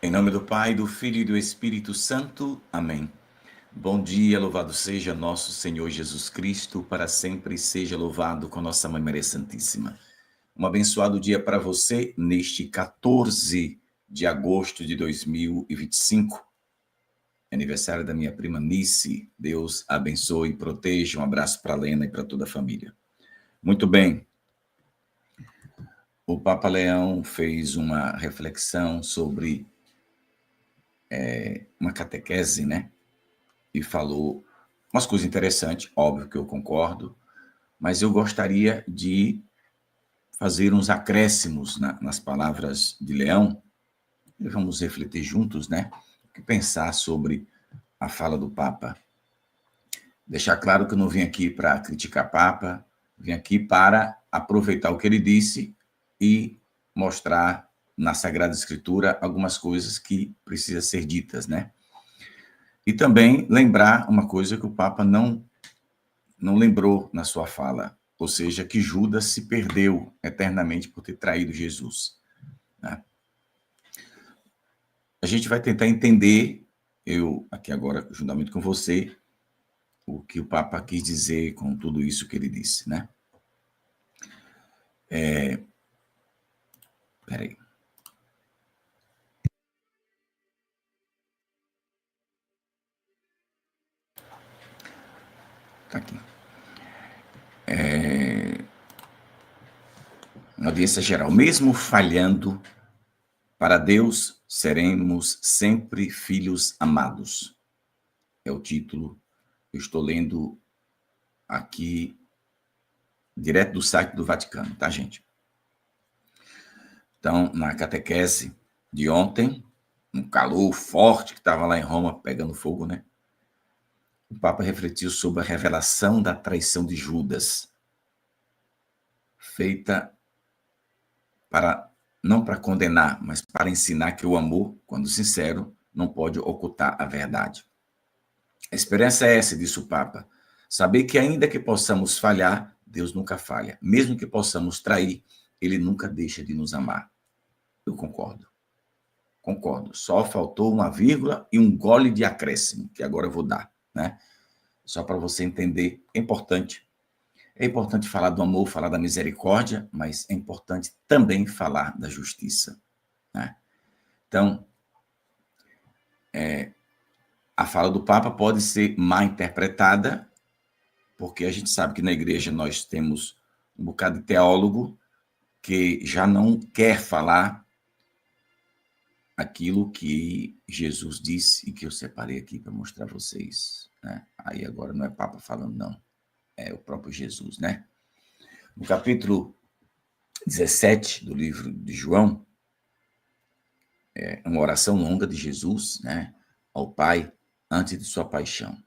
Em nome do Pai, do Filho e do Espírito Santo. Amém. Bom dia, louvado seja nosso Senhor Jesus Cristo, para sempre seja louvado com nossa Mãe Maria Santíssima. Um abençoado dia para você neste 14 de agosto de 2025. Aniversário da minha prima Nice. Deus abençoe e proteja. Um abraço para a Lena e para toda a família. Muito bem. O Papa Leão fez uma reflexão sobre uma catequese, né? E falou umas coisas interessantes, óbvio que eu concordo, mas eu gostaria de fazer uns acréscimos nas palavras de Leão, e vamos refletir juntos, né? E pensar sobre a fala do Papa. Deixar claro que eu não vim aqui para criticar Papa, vim aqui para aproveitar o que ele disse e mostrar na Sagrada Escritura algumas coisas que precisam ser ditas, né? E também lembrar uma coisa que o Papa não lembrou na sua fala, ou seja, que Judas se perdeu eternamente por ter traído Jesus. Né? A gente vai tentar entender, eu aqui agora, juntamente com você, o que o Papa quis dizer com tudo isso que ele disse, né? Peraí. Tá aqui. Uma audiência geral. Mesmo falhando, para Deus seremos sempre filhos amados. É o título. Eu estou lendo aqui direto do site do Vaticano, tá, gente? Então, na catequese de ontem, um calor forte que estava lá em Roma pegando fogo, né? O Papa refletiu sobre a revelação da traição de Judas, feita para não para condenar, mas para ensinar que o amor, quando sincero, não pode ocultar a verdade. A esperança é essa, disse o Papa. Saber que ainda que possamos falhar, Deus nunca falha. Mesmo que possamos trair, ele nunca deixa de nos amar. Eu concordo. Concordo. Só faltou uma vírgula e um gole de acréscimo, que agora eu vou dar, né? Só para você entender, é importante. É importante falar do amor, falar da misericórdia, mas é importante também falar da justiça, né? Então, a fala do Papa pode ser mal interpretada, porque a gente sabe que na igreja nós temos um bocado de teólogo que já não quer falar aquilo que Jesus disse e que eu separei aqui para mostrar a vocês, né? Aí agora não é Papa falando, não. É o próprio Jesus, né? No capítulo 17 do livro de João, é uma oração longa de Jesus, né, ao Pai, antes de sua paixão.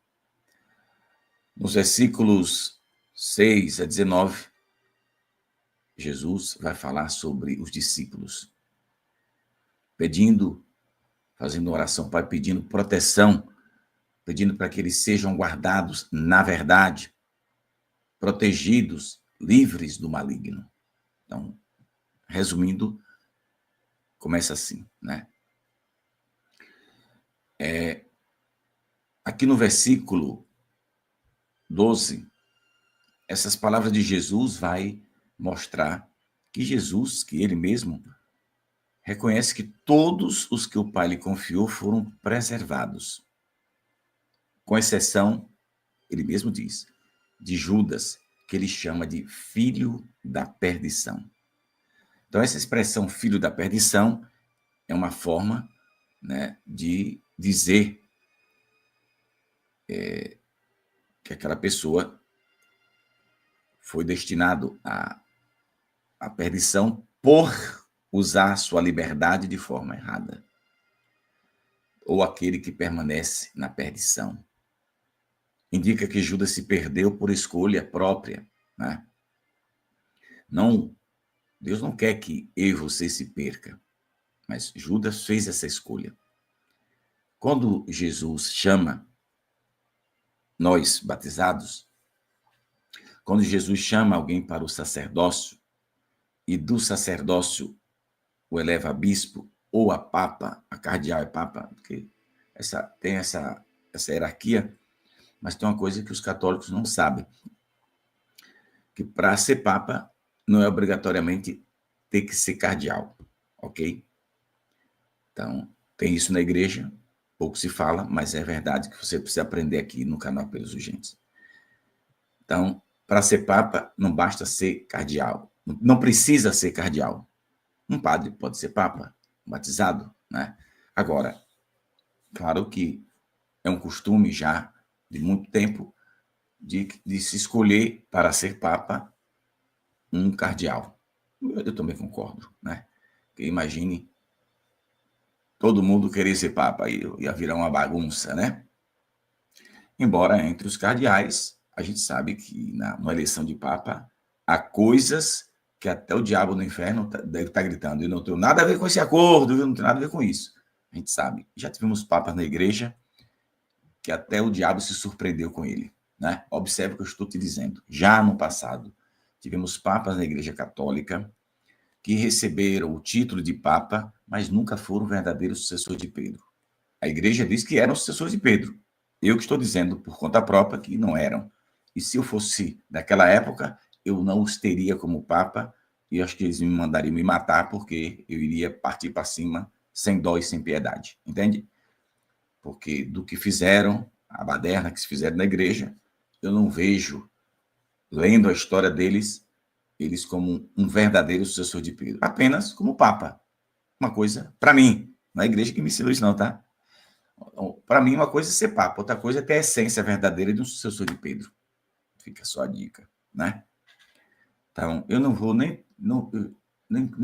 Nos versículos 6 a 19, Jesus vai falar sobre os discípulos, fazendo oração, Pai, pedindo proteção, pedindo para que eles sejam guardados na verdade, protegidos, livres do maligno. Então, resumindo, começa assim, né? Aqui no versículo 12, essas palavras de Jesus vai mostrar que Jesus, que ele mesmo, reconhece que todos os que o Pai lhe confiou foram preservados, com exceção, ele mesmo diz, de Judas, que ele chama de filho da perdição. Então, essa expressão filho da perdição é uma forma, né, de dizer que aquela pessoa foi destinado à perdição por usar sua liberdade de forma errada. Ou aquele que permanece na perdição. Indica que Judas se perdeu por escolha própria, né? Não, Deus não quer que eu e você se perca, mas Judas fez essa escolha. Quando Jesus chama nós batizados, quando Jesus chama alguém para o sacerdócio e do sacerdócio o eleva a bispo, ou a papa, a cardeal é papa, porque tem essa hierarquia, mas tem uma coisa que os católicos não sabem, que para ser papa não é obrigatoriamente ter que ser cardeal, ok? Então, tem isso na igreja, pouco se fala, mas é verdade que você precisa aprender aqui no canal Pelos Urgentes. Então, para ser papa, não basta ser cardeal, não precisa ser cardeal. Um padre pode ser papa, batizado, né? Agora, claro que é um costume já de muito tempo de se escolher para ser papa um cardeal. Eu também concordo, né? Porque imagine todo mundo querer ser papa, ia virar uma bagunça, né? Embora entre os cardeais, a gente sabe que na eleição de papa há coisas que até o diabo no inferno deve estar gritando, eu não tenho nada a ver com esse acordo, eu não tenho nada a ver com isso. A gente sabe. Já tivemos papas na igreja que até o diabo se surpreendeu com ele, né? Observe o que eu estou te dizendo. Já no passado, tivemos papas na igreja católica que receberam o título de papa, mas nunca foram verdadeiros sucessores de Pedro. A igreja diz que eram sucessores de Pedro. Eu que estou dizendo por conta própria que não eram. E se eu fosse daquela época, eu não os teria como papa e acho que eles me mandariam me matar porque eu iria partir para cima sem dó e sem piedade. Entende? Porque do que fizeram, a baderna que se fizeram na igreja, eu não vejo, lendo a história deles, eles como um verdadeiro sucessor de Pedro. Apenas como papa. Uma coisa, para mim, não é a igreja que me ensinou isso não, tá? Para mim, uma coisa é ser papa, outra coisa é ter a essência verdadeira de um sucessor de Pedro. Fica só a dica, né? Então, eu não vou nem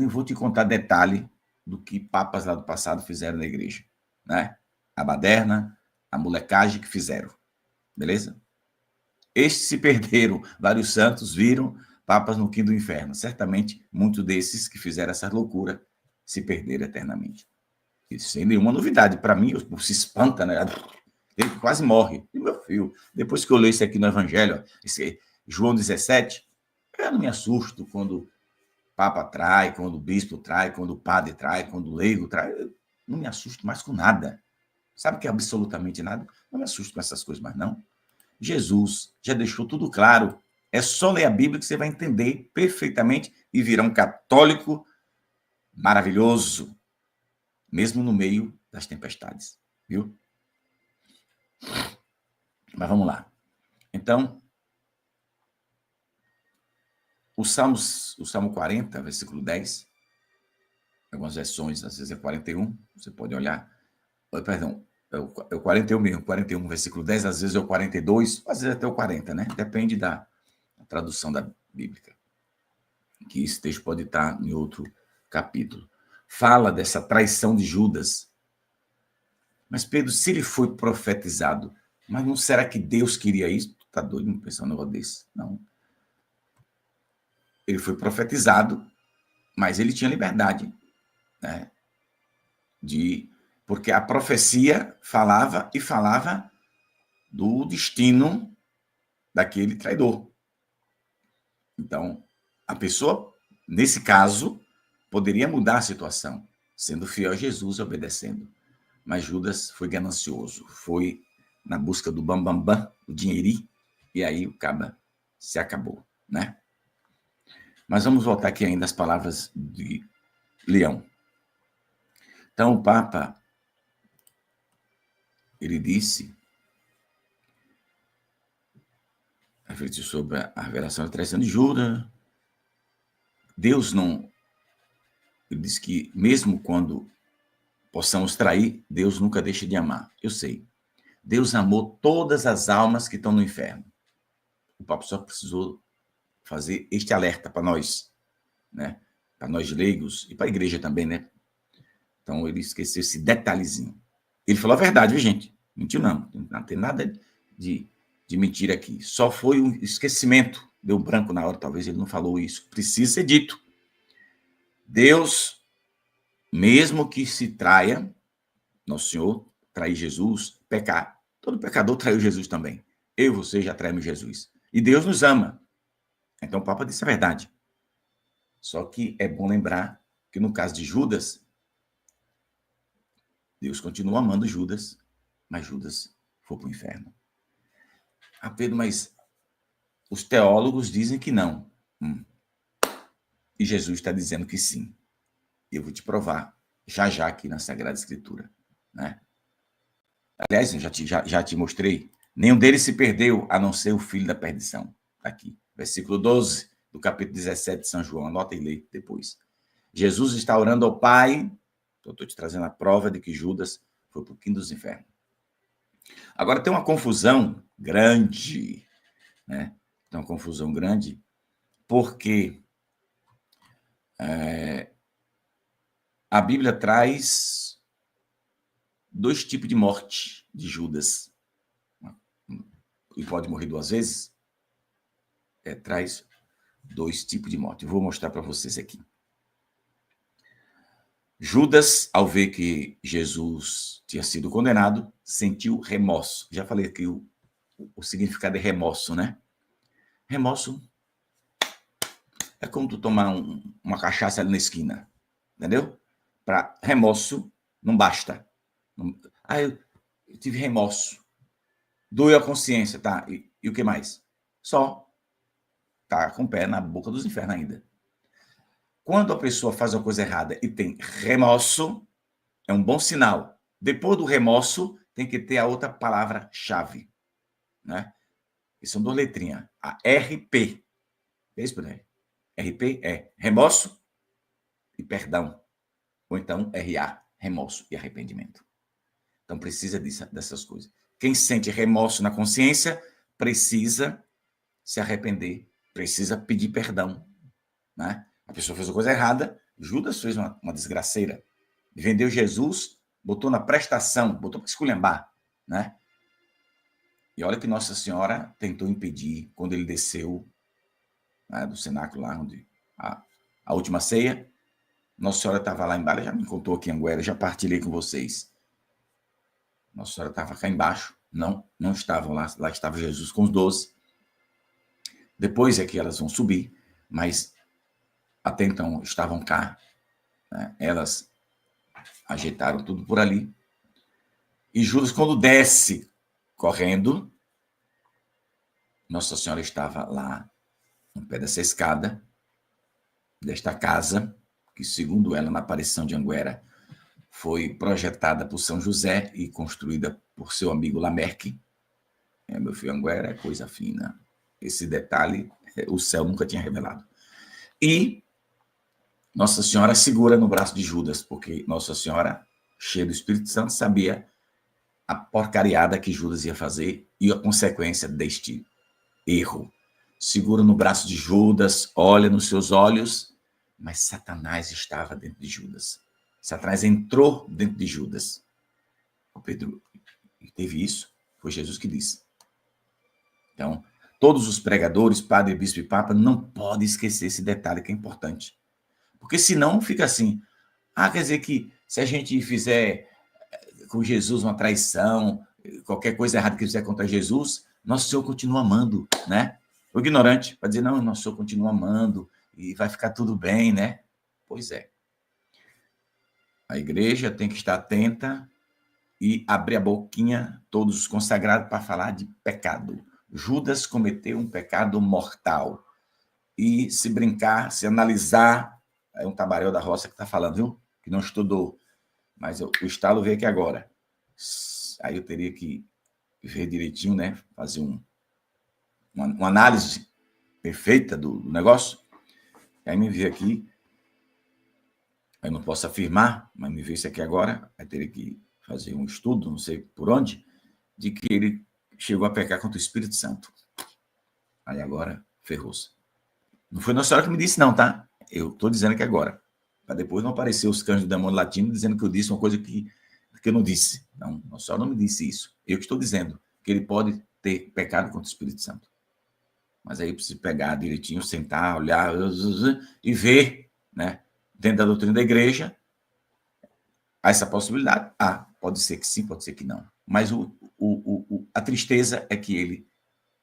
vou te contar detalhe do que papas lá do passado fizeram na igreja, né? A baderna, a molecagem que fizeram, beleza? Estes se perderam, vários santos viram papas no quinto do inferno. Certamente, muitos desses que fizeram essa loucura se perderam eternamente. Isso sem nenhuma novidade. Para mim, se espanta, né? Ele quase morre. E meu filho, depois que eu leio isso aqui no Evangelho, esse João 17, eu não me assusto quando o Papa trai, quando o bispo trai, quando o padre trai, quando o leigo trai. Eu não me assusto mais com nada. Sabe que é absolutamente nada? Não me assusto com essas coisas mais, não. Jesus já deixou tudo claro. É só ler a Bíblia que você vai entender perfeitamente e virar um católico maravilhoso, mesmo no meio das tempestades, viu? Mas vamos lá. Então, o Salmo 40, versículo 10, algumas versões, às vezes é 41, você pode olhar. Perdão, é o 41 mesmo, 41, versículo 10, às vezes é o 42, às vezes até o 40, né? Depende da tradução da Bíblia. Que esse texto pode estar em outro capítulo. Fala dessa traição de Judas. Mas, Pedro, se ele foi profetizado, mas não será que Deus queria isso? Tu tá doido em pensar um negócio desse? Não. Ele foi profetizado, mas ele tinha liberdade, né? Porque a profecia falava e falava do destino daquele traidor. Então, a pessoa, nesse caso, poderia mudar a situação, sendo fiel a Jesus e obedecendo. Mas Judas foi ganancioso, foi na busca do bambambam, do dinheirinho, e aí o caba se acabou, né? Mas vamos voltar aqui ainda às palavras de Leão. Então, o Papa, ele disse, refletiu sobre a revelação da traição de Judas. Deus não... Ele disse que mesmo quando possamos trair, Deus nunca deixa de amar. Eu sei. Deus amou todas as almas que estão no inferno. O Papa só precisou fazer este alerta para nós, né? Para nós leigos e para a igreja também, né? Então, ele esqueceu esse detalhezinho. Ele falou a verdade, viu, gente? Mentiu não. Não tem nada de mentira aqui. Só foi um esquecimento. Deu branco na hora, talvez ele não falou isso. Precisa ser dito. Deus, mesmo que se traia, Nosso Senhor trair Jesus, pecar. Todo pecador traiu Jesus também. Eu e você já traímos Jesus. E Deus nos ama. Então o Papa disse a verdade. Só que é bom lembrar que no caso de Judas, Deus continua amando Judas, mas Judas foi para o inferno. Ah, Pedro, mas os teólogos dizem que não. E Jesus está dizendo que sim. Eu vou te provar já já aqui na Sagrada Escritura, né? Aliás, eu já te mostrei. Nenhum deles se perdeu, a não ser o filho da perdição. Aqui, versículo 12 do capítulo 17 de São João. Anota e lê depois. Jesus está orando ao Pai. Eu estou te trazendo a prova de que Judas foi para o quinto dos infernos. Agora, tem uma confusão grande, né? Tem uma confusão grande, porque a Bíblia traz dois tipos de morte de Judas. E pode morrer duas vezes. Traz dois tipos de morte. Eu vou mostrar para vocês aqui. Judas, ao ver que Jesus tinha sido condenado, sentiu remorso. Já falei aqui o significado de remorso, né? Remorso é como tu tomar uma cachaça ali na esquina, entendeu? Para remorso, não basta. Eu tive remorso. Doeu a consciência, tá? E o que mais? Só tá com o pé na boca dos infernos ainda. Quando a pessoa faz uma coisa errada e tem remorso, é um bom sinal. Depois do remorso, tem que ter a outra palavra-chave, né? E são duas letrinhas. A RP. É isso, né? RP é remorso e perdão. Ou então RA, remorso e arrependimento. Então precisa dessas coisas. Quem sente remorso na consciência precisa se arrepender, precisa pedir perdão, né? A pessoa fez uma coisa errada, Judas fez uma desgraceira. Vendeu Jesus, botou na prestação, botou para esculhambar, né? E olha que Nossa Senhora tentou impedir quando ele desceu, né, do cenáculo lá, onde a última ceia. Nossa Senhora estava lá embaixo, já me contou aqui em Anguera, já partilhei com vocês. Nossa Senhora estava cá embaixo, não estavam lá, lá estava Jesus com os 12. Depois é que elas vão subir, mas até então estavam cá, né? Elas ajeitaram tudo por ali. E Judas, quando desce correndo, Nossa Senhora estava lá, no pé dessa escada, desta casa, que segundo ela, na aparição de Anguera, foi projetada por São José e construída por seu amigo Lamerque. Meu filho, Anguera é coisa fina. Esse detalhe, o céu nunca tinha revelado. E Nossa Senhora segura no braço de Judas, porque Nossa Senhora, cheia do Espírito Santo, sabia a porcariada que Judas ia fazer e a consequência deste erro. Segura no braço de Judas, olha nos seus olhos, mas Satanás estava dentro de Judas. Satanás entrou dentro de Judas. O Pedro teve isso, foi Jesus que disse. Então, todos os pregadores, padre, bispo e papa, não podem esquecer esse detalhe que é importante. Porque senão fica assim, quer dizer que se a gente fizer com Jesus uma traição, qualquer coisa errada que fizer contra Jesus, nosso Senhor continua amando, né? O ignorante vai dizer, não, nosso Senhor continua amando e vai ficar tudo bem, né? Pois é. A igreja tem que estar atenta e abrir a boquinha, todos os consagrados, para falar de pecado. Judas cometeu um pecado mortal. E se brincar, se analisar, é um tabaréu da roça que está falando, viu? Que não estudou. Mas o estalo veio aqui agora. Aí eu teria que ver direitinho, né? Fazer uma análise perfeita do negócio. Aí me veio aqui, eu não posso afirmar, mas me veio isso aqui agora, aí teria que fazer um estudo, não sei por onde, de que ele chegou a pecar contra o Espírito Santo. Aí agora, ferrou-se. Não foi Nossa Senhora que me disse não, tá? Eu estou dizendo aqui agora. Para depois não aparecer os cães do demônio latino dizendo que eu disse uma coisa que eu não disse. Não, Nossa Senhora não me disse isso. Eu que estou dizendo que ele pode ter pecado contra o Espírito Santo. Mas aí eu preciso pegar direitinho, sentar, olhar e ver, né? Dentro da doutrina da igreja, há essa possibilidade. Pode ser que sim, pode ser que não. Mas a tristeza é que ele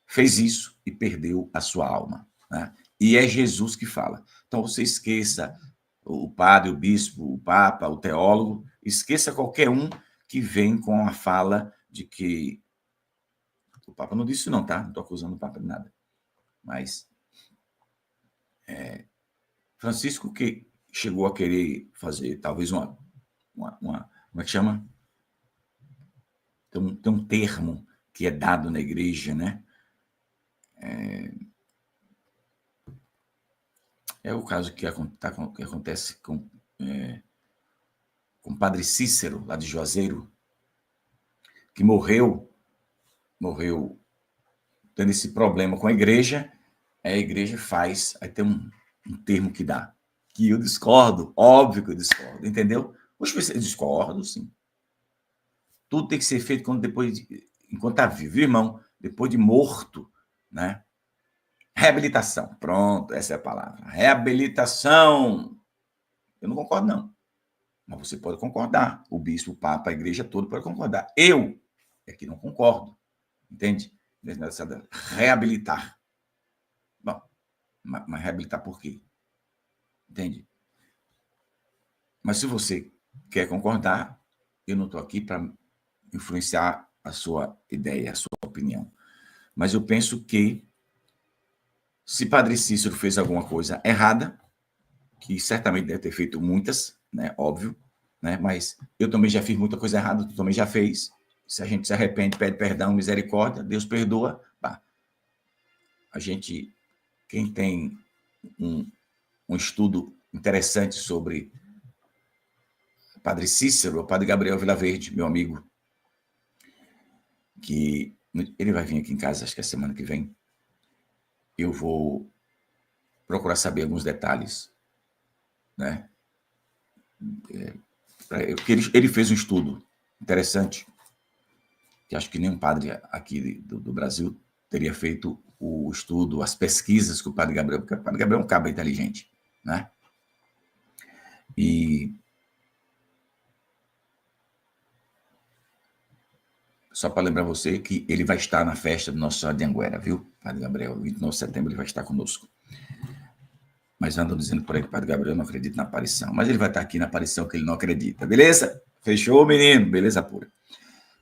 fez isso e perdeu a sua alma, né? E é Jesus que fala. Então você esqueça o padre, o bispo, o papa, o teólogo, esqueça qualquer um que vem com a fala de que o Papa não disse isso não, tá? Não estou acusando o Papa de nada. Mas Francisco que chegou a querer fazer talvez uma como é que chama? Tem um termo que é dado na igreja, né? É o caso que acontece com o padre Cícero, lá de Juazeiro, que morreu tendo esse problema com a igreja faz, aí tem um termo que dá, que eu discordo, óbvio que eu discordo, entendeu? Poxa, eu discordo, sim. Tudo tem que ser feito enquanto está vivo, irmão, depois de morto, né? Reabilitação, pronto, essa é a palavra. Reabilitação. Eu não concordo, não. Mas você pode concordar. O bispo, o papa, a igreja toda pode concordar. Eu é que não concordo, entende? Reabilitar. Bom, mas reabilitar por quê? Entende? Mas se você quer concordar, eu não estou aqui para influenciar a sua ideia, a sua opinião. Mas eu penso que se Padre Cícero fez alguma coisa errada, que certamente deve ter feito muitas, né? Óbvio, né? Mas eu também já fiz muita coisa errada, tu também já fez. Se a gente se arrepende, pede perdão, misericórdia, Deus perdoa. Pá. A gente, quem tem um estudo interessante sobre Padre Cícero, o Padre Gabriel Vilaverde, meu amigo, que ele vai vir aqui em casa, acho que é semana que vem. Eu vou procurar saber alguns detalhes, né? Porque ele fez um estudo interessante, que acho que nenhum padre aqui do Brasil teria feito o estudo, as pesquisas que o Padre Gabriel, porque o Padre Gabriel é um cabra inteligente, né? E só para lembrar você que ele vai estar na festa do Nossa Senhora de Anguera, viu? Padre Gabriel, 29 de setembro ele vai estar conosco. Mas andam dizendo por aí que o Padre Gabriel não acredita na aparição. Mas ele vai estar aqui na aparição que ele não acredita. Beleza? Fechou, menino? Beleza pura.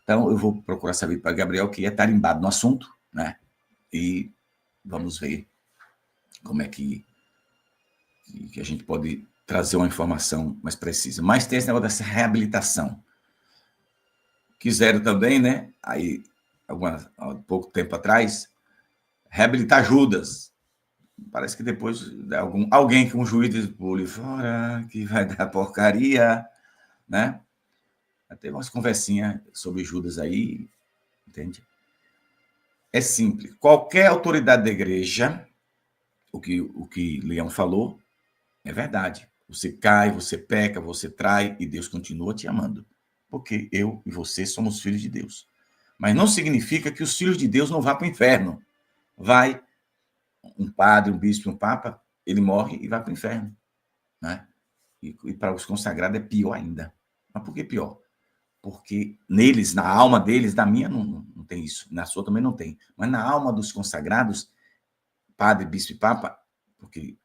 Então, eu vou procurar saber do Padre Gabriel, que é tarimbado no assunto, né? E vamos ver como é que a gente pode trazer uma informação mais precisa. Mas tem esse negócio dessa reabilitação. Quiseram também, né? Aí, há pouco tempo atrás, reabilitar Judas. Parece que depois alguém que um juiz diz, pule fora, que vai dar porcaria, né? Teve umas conversinhas sobre Judas aí, entende? É simples. Qualquer autoridade da igreja, o que Leão falou, é verdade. Você cai, você peca, você trai e Deus continua te amando. Porque eu e você somos filhos de Deus. Mas não significa que os filhos de Deus não vão para o inferno. Vai um padre, um bispo, um papa, ele morre e vai para o inferno, né? E para os consagrados é pior ainda. Mas por que pior? Porque neles, na alma deles, na minha não tem isso, na sua também não tem. Mas na alma dos consagrados, padre, bispo e papa, porque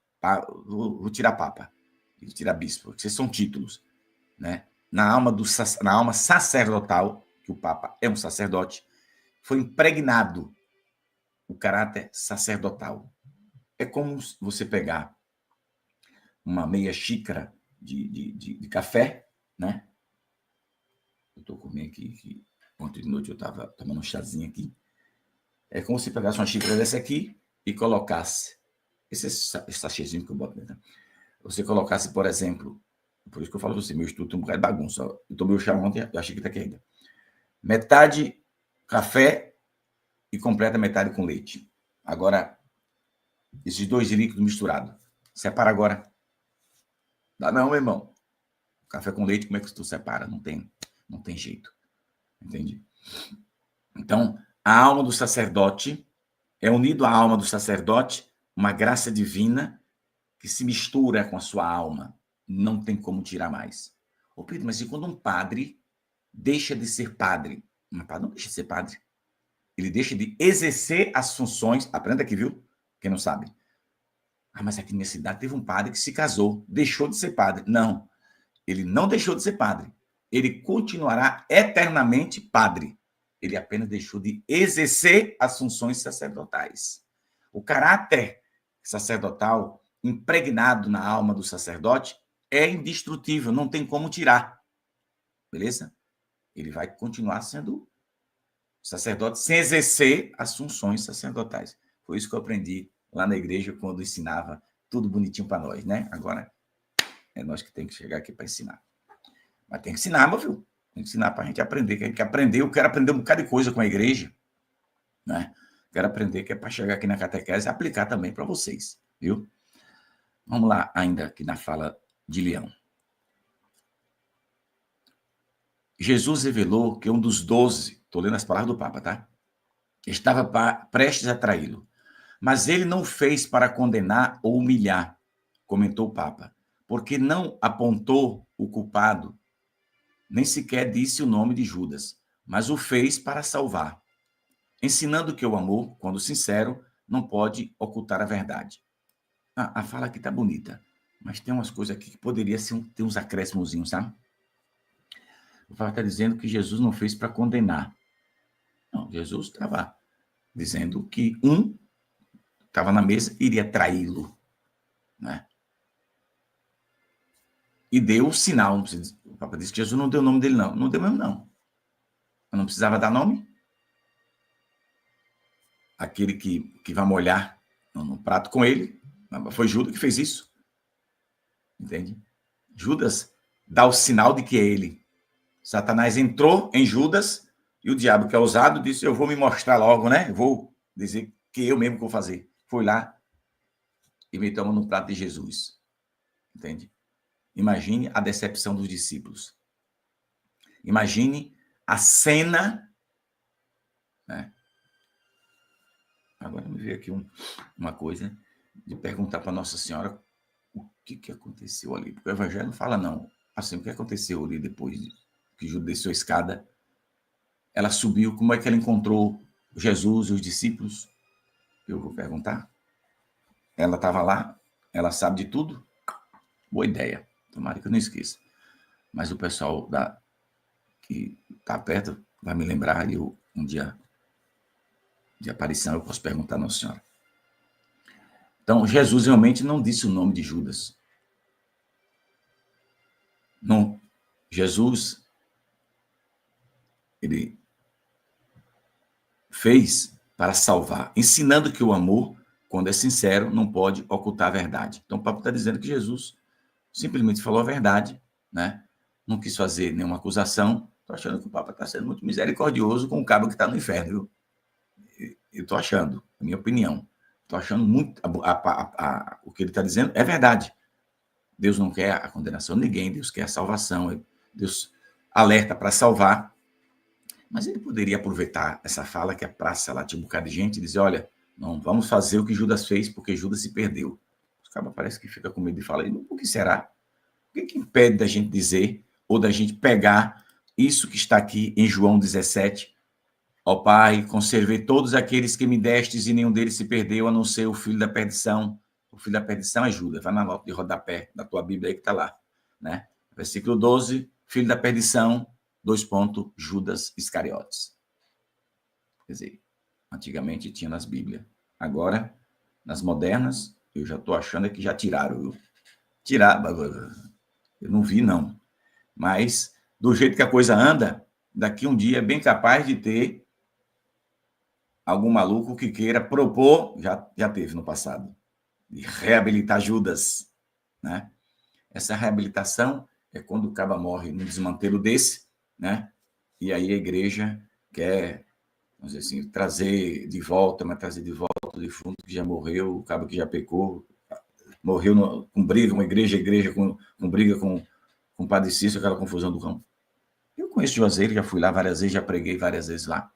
vou tirar papa, vou tirar bispo, porque são títulos, né? Na alma sacerdotal, que o papa é um sacerdote, foi impregnado o caráter sacerdotal. É como você pegar uma meia xícara de café, né? Eu estou comendo aqui, ontem de noite eu estava tomando um chazinho aqui. É como se pegasse uma xícara dessa aqui e colocasse, esse sachêzinho que eu boto, né? Você colocasse, por exemplo, por isso que eu falo assim, meu estudo tem um bocado de bagunça. Eu tomei o chá ontem, eu achei que está aqui ainda. Metade café e completa metade com leite. Agora, esses dois líquidos misturados. Separa agora. Dá não, meu irmão. Café com leite, como é que tu separa? Não tem jeito. Entende? Então, a alma do sacerdote é unido à alma do sacerdote uma graça divina que se mistura com a sua alma. Não tem como tirar mais. Ô Pedro, mas e quando um padre deixa de ser padre? Um padre não deixa de ser padre. Ele deixa de exercer as funções. Aprenda aqui, viu? Quem não sabe. Ah, mas aqui na minha cidade teve um padre que se casou, deixou de ser padre. Não, ele não deixou de ser padre. ele continuará eternamente padre. Ele apenas deixou de exercer as funções sacerdotais. O caráter sacerdotal impregnado na alma do sacerdote é indestrutível, não tem como tirar. Beleza? Ele vai continuar sendo sacerdote sem exercer as funções sacerdotais. Foi isso que eu aprendi lá na igreja quando ensinava tudo bonitinho para nós, né? Agora é nós que temos que chegar aqui para ensinar. Mas tem que ensinar, meu filho. Tem que ensinar para a gente aprender, que a gente quer aprender. Eu quero aprender um bocado de coisa com a igreja, né? Quero aprender, que é para chegar aqui na catequese e aplicar também para vocês, viu? Vamos lá, ainda aqui na fala de Leão. Jesus revelou que um dos 12, estou lendo as palavras do Papa, tá? Estava prestes a traí-lo. Mas ele não fez para condenar ou humilhar, comentou o Papa, porque não apontou o culpado, nem sequer disse o nome de Judas, mas o fez para salvar, ensinando que o amor, quando sincero, não pode ocultar a verdade. A fala aqui está bonita, mas tem umas coisas aqui que poderia ter uns acréscimozinhos, sabe? O Papa está dizendo que Jesus não fez para condenar. Não, Jesus estava dizendo que estava na mesa, iria traí-lo, né? E deu o sinal. O Papa disse que Jesus não deu o nome dele, não. Não deu mesmo, não. Eu não precisava dar nome. Aquele que vai molhar no prato com ele, foi Judas que fez isso. Entende? Judas dá o sinal de que é ele. Satanás entrou em Judas e o diabo, que é ousado, disse, eu vou me mostrar logo, né? Eu vou dizer que eu mesmo vou fazer. Foi lá e meteu a mão no prato de Jesus. Entende? Imagine a decepção dos discípulos. Imagine a cena, né? Agora me veio aqui uma coisa de perguntar para Nossa Senhora o que aconteceu ali. Porque o Evangelho não fala, não. Assim, o que aconteceu ali depois que Judas desceu a escada? Ela subiu, como é que ela encontrou Jesus e os discípulos? Eu vou perguntar. Ela estava lá, ela sabe de tudo? Boa ideia. Tomara que eu não esqueça. Mas o pessoal que está perto vai me lembrar e eu, um dia de aparição, eu posso perguntar a Nossa Senhora. Então, Jesus realmente não disse o nome de Judas. Não. Jesus, ele fez para salvar, ensinando que o amor, quando é sincero, não pode ocultar a verdade. Então, o Papa está dizendo que Jesus simplesmente falou a verdade, né? Não quis fazer nenhuma acusação. Estou achando que o Papa está sendo muito misericordioso com o cabo que está no inferno, viu? Eu estou achando, na minha opinião. Estou achando muito. O que ele está dizendo é verdade. Deus não quer a condenação de ninguém, Deus quer a salvação. Deus alerta para salvar. Mas ele poderia aproveitar essa fala, que a praça lá tinha um bocado de gente, e dizer, olha, não vamos fazer o que Judas fez, porque Judas se perdeu. Os cabas parece que fica com medo de falar, o que será? O que impede da gente dizer, ou da gente pegar isso que está aqui em João 17, ó Pai, conservei todos aqueles que me destes e nenhum deles se perdeu, a não ser o filho da perdição. O filho da perdição é Judas. Vai na nota de rodapé da tua Bíblia aí que está lá, né? Versículo 12, filho da perdição, Judas Iscariotes. Quer dizer, antigamente tinha nas Bíblias. Agora, nas modernas, eu já estou achando que já tiraram. Tiraram. Eu não vi, não. Mas, do jeito que a coisa anda, daqui um dia é bem capaz de ter algum maluco que queira propor, já teve no passado, de reabilitar Judas, né? Essa reabilitação é quando o caba morre num desmantelo desse, né? E aí a igreja quer, vamos dizer assim, trazer de volta o defunto que já morreu, o caba que já pecou, morreu com briga com a igreja com briga com o Padre Cícero, aquela confusão do campo. Eu conheço Juazeiro, já fui lá várias vezes, já preguei várias vezes lá.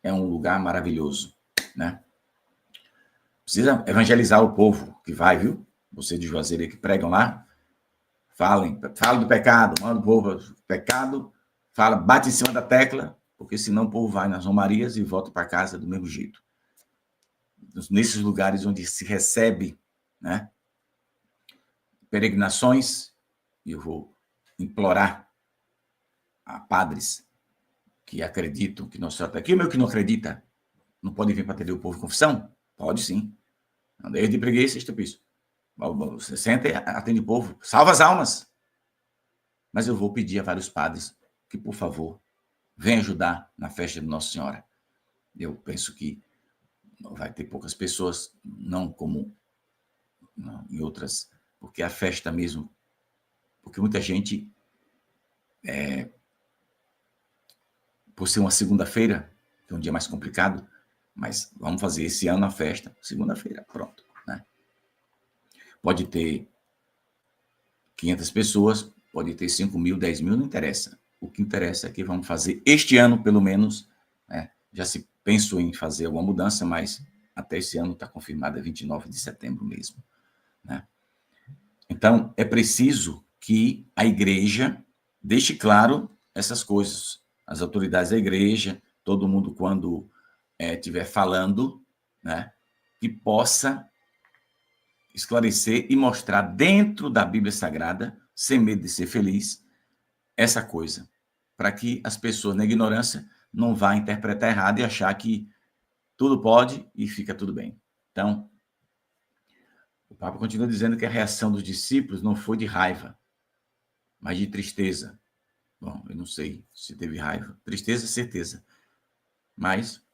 É um lugar maravilhoso, né? Precisa evangelizar o povo que vai, viu? Você de Juazeiro que pregam lá, fala do pecado, manda o povo pecado, fala, bate em cima da tecla, porque senão o povo vai nas romarias e volta para casa do mesmo jeito. Nesses lugares onde se recebe, né, peregrinações, eu vou implorar há padres que acreditam que Nossa Senhora está aqui. O meu que não acredita não pode vir para atender o povo em confissão? Pode sim. Desde preguiça, isso. Você senta e atende o povo. Salva as almas. Mas eu vou pedir a vários padres que, por favor, venham ajudar na festa de Nossa Senhora. Eu penso que vai ter poucas pessoas, não como em outras, porque a festa mesmo, porque muita gente, por ser uma segunda-feira, que é um dia mais complicado, mas vamos fazer esse ano a festa, segunda-feira, pronto. Né? Pode ter 500 pessoas, pode ter 5 mil, 10 mil, não interessa. O que interessa é que vamos fazer este ano, pelo menos, né? Já se pensou em fazer alguma mudança, mas até esse ano está confirmada 29 de setembro mesmo. Né? Então, é preciso que a igreja deixe claro essas coisas. As autoridades da igreja, todo mundo, quando estiver falando, né, que possa esclarecer e mostrar dentro da Bíblia Sagrada, sem medo de ser feliz, essa coisa, para que as pessoas, na ignorância, não vá interpretar errado e achar que tudo pode e fica tudo bem. Então, o Papa continua dizendo que a reação dos discípulos não foi de raiva, mas de tristeza. Bom, eu não sei se teve raiva. Tristeza, certeza. Mas,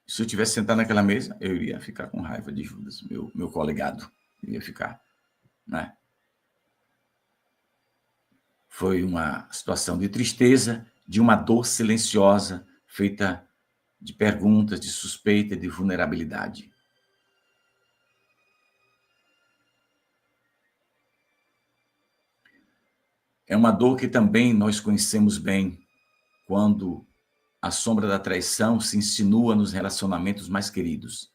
se eu tivesse sentado naquela mesa, eu iria ficar com raiva de Judas, meu colegado. Eu ia ficar, né? Foi uma situação de tristeza, de uma dor silenciosa, feita de perguntas, de suspeita, de vulnerabilidade. É uma dor que também nós conhecemos bem, quando a sombra da traição se insinua nos relacionamentos mais queridos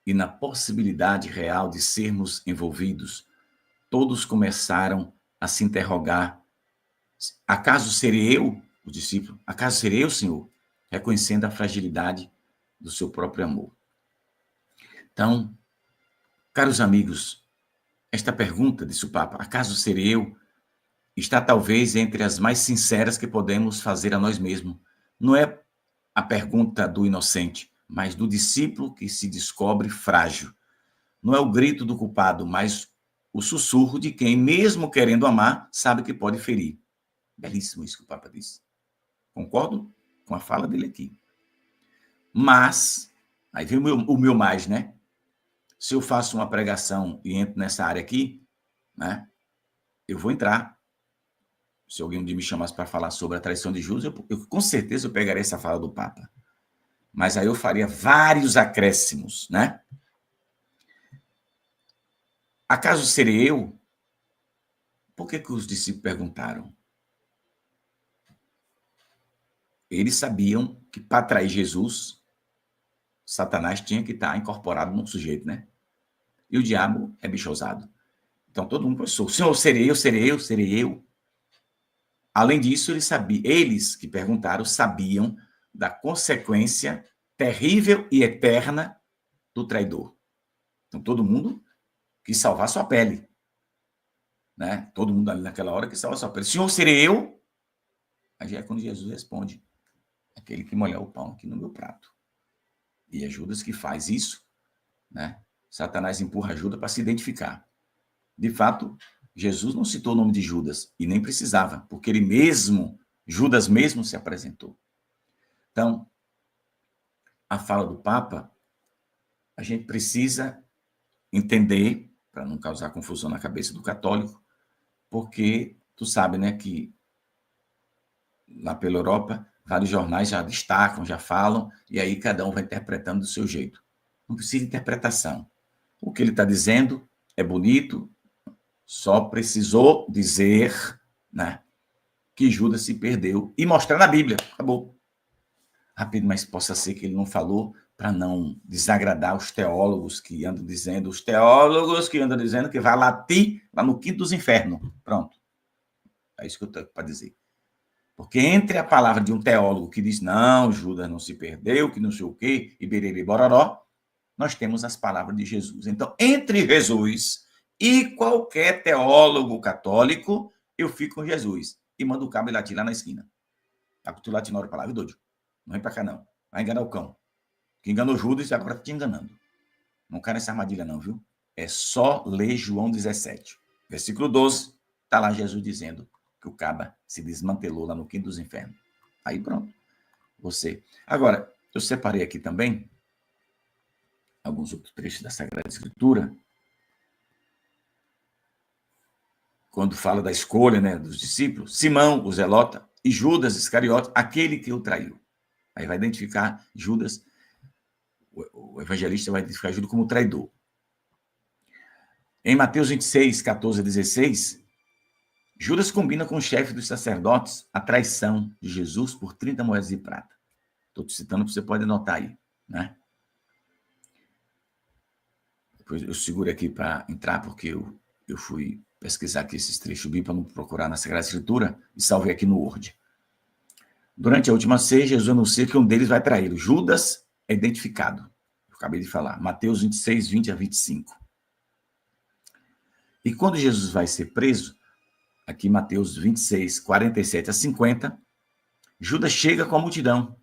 e na possibilidade real de sermos envolvidos. Todos começaram a se interrogar: acaso serei eu, o discípulo? Acaso serei eu, Senhor? Reconhecendo a fragilidade do seu próprio amor. Então, caros amigos, esta pergunta, disse o Papa, acaso serei eu, está talvez entre as mais sinceras que podemos fazer a nós mesmos. Não é a pergunta do inocente, mas do discípulo que se descobre frágil. Não é o grito do culpado, mas o sussurro de quem, mesmo querendo amar, sabe que pode ferir. Belíssimo isso que o Papa disse. Concordo com a fala dele aqui. Mas, aí vem o meu mais, né? Se eu faço uma pregação e entro nessa área aqui, né? Eu vou entrar. Se alguém me chamasse para falar sobre a traição de Judas, eu com certeza eu pegaria essa fala do Papa. Mas aí eu faria vários acréscimos, né? Acaso serei eu? Por que os discípulos perguntaram? Eles sabiam que para trair Jesus, Satanás tinha que estar incorporado no sujeito, né? E o diabo é bicho ousado. Então todo mundo pensou: Senhor, serei eu, serei eu, serei eu. Além disso, eles que perguntaram sabiam da consequência terrível e eterna do traidor. Então todo mundo quis salvar sua pele. Né? Todo mundo ali naquela hora quis salvar sua pele. Senhor, serei eu? Aí é quando Jesus responde: aquele que molhar o pão aqui no meu prato. E é Judas que faz isso, né? Satanás empurra Judas para se identificar. De fato, Jesus não citou o nome de Judas, e nem precisava, porque ele mesmo, Judas mesmo se apresentou. Então, a fala do Papa, a gente precisa entender, para não causar confusão na cabeça do católico, porque tu sabe, né, que lá pela Europa, vários jornais já destacam, já falam, e aí cada um vai interpretando do seu jeito. Não precisa de interpretação. O que ele está dizendo é bonito, só precisou dizer, né, que Judas se perdeu e mostrar na Bíblia. Acabou. Rápido, mas possa ser que ele não falou para não desagradar os teólogos que andam dizendo que vai latir lá no quinto dos infernos. Pronto. É isso que eu tenho para dizer. Porque entre a palavra de um teólogo que diz, não, Judas não se perdeu, que não sei o quê, e bererê bororó, nós temos as palavras de Jesus. Então, entre Jesus e qualquer teólogo católico, eu fico com Jesus. e manda o cabo ir latir lá na esquina. Tá com tu latindo hora pra lá, viu, doido? Não vem pra cá, não. Vai enganar o cão. Que enganou Judas e agora tá te enganando. Não cai nessa armadilha, não, viu? É só ler João 17. Versículo 12, tá lá Jesus dizendo que o caba se desmantelou lá no quinto dos infernos. Aí pronto. Você. Agora, eu separei aqui também alguns outros trechos da Sagrada Escritura, quando fala da escolha, né, dos discípulos, Simão, o Zelota, e Judas Iscariote, aquele que o traiu. Aí vai identificar Judas, o evangelista vai identificar Judas como traidor. Em Mateus 26, 14 a 16, Judas combina com o chefe dos sacerdotes a traição de Jesus por 30 moedas de prata. Estou te citando, você pode anotar aí, né? Depois eu seguro aqui para entrar, porque eu fui pesquisar aqui esses trechos bíblicos para não procurar na Sagrada Escritura e salvei aqui no Word. Durante a última ceia, Jesus anuncia que um deles vai traí-lo. Judas é identificado. Eu acabei de falar. Mateus 26, 20 a 25. E quando Jesus vai ser preso, aqui Mateus 26, 47 a 50, Judas chega com a multidão,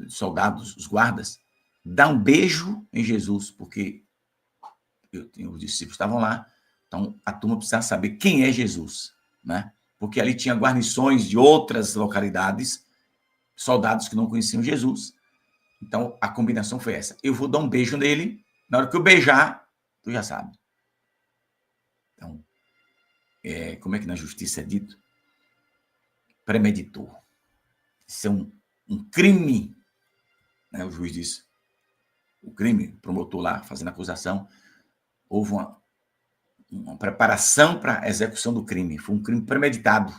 soldados, os guardas, dá um beijo em Jesus, porque os discípulos estavam lá, então a turma precisava saber quem é Jesus, né? Porque ali tinha guarnições de outras localidades, soldados que não conheciam Jesus. Então a combinação foi essa: eu vou dar um beijo nele, na hora que eu beijar, tu já sabe. Então, como é que na justiça é dito? Premeditou. Isso é um crime, né? O juiz disse. O crime, o promotor lá fazendo a acusação, houve uma preparação para a execução do crime. Foi um crime premeditado.